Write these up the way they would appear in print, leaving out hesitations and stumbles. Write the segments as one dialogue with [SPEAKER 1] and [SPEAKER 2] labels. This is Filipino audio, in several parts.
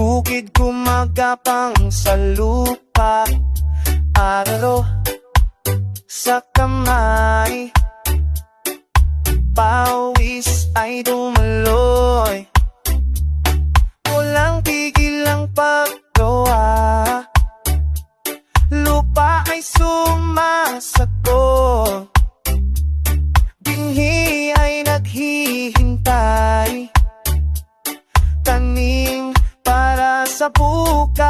[SPEAKER 1] bukid gumagapang sa lupa, araro sa kamay, pawis ay dumaloy, walang tigil ang paggawa, lupa ay sumasagot, binhi ay naghihintay, tanim para sa bukas.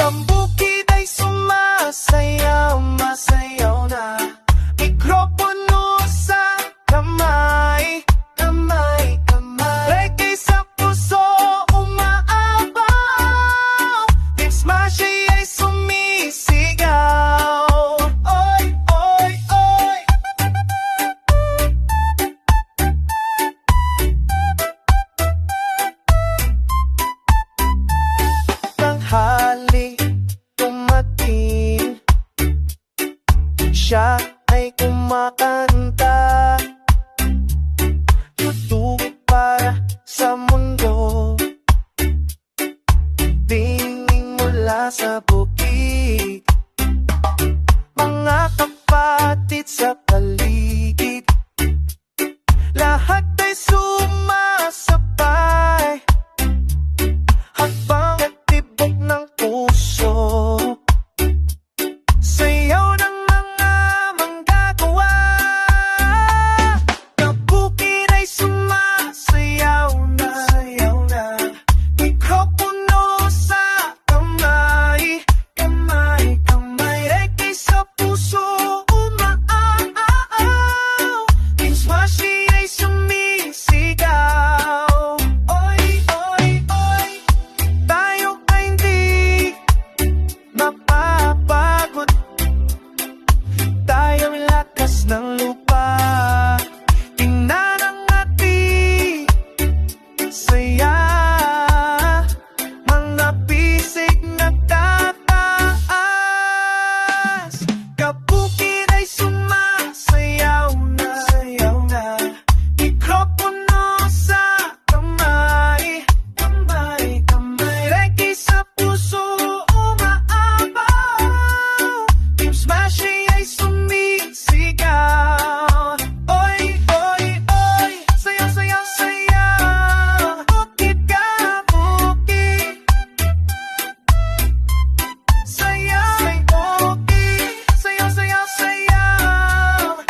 [SPEAKER 1] Ang bukid ay sumasayaw, masayaw na, mikropono sa kamay, kamay, kamay, reggae sa puso umaapaw, Team Smashy ay sumisigaw. Oy, oy, oy. Tanghali tumating, siya ay kumakanta, tutugod para sa mundo, tingin mula sa bukid, mga kapatid sa paligid, lahat ay sumasabay, habang natibok ng puso, sayaw ng mga manggagawa, kabukid ay sumasayaw na, sayaw na, mikropono sa kamay, kamay, kamay, reggae sa puso umaaw, Team Smashy ay sumisigaw. Oy, oy, oy, tayo ay hindi mapapagod, tayo'y lakas ng lupa, tingnan ang ating saya, mga bisig nagtataas, kabukid ay sumasayaw na, sayaw na, mikropono sa kamay, kamay, kamay, reggae sa puso umaapaw, Team Smashy ay sumisigaw. Oy, oy, oy, sayaw, sayaw, sayaw, bukid ka, bukid, sayaw, say bukid, sayaw, sayaw, sayaw.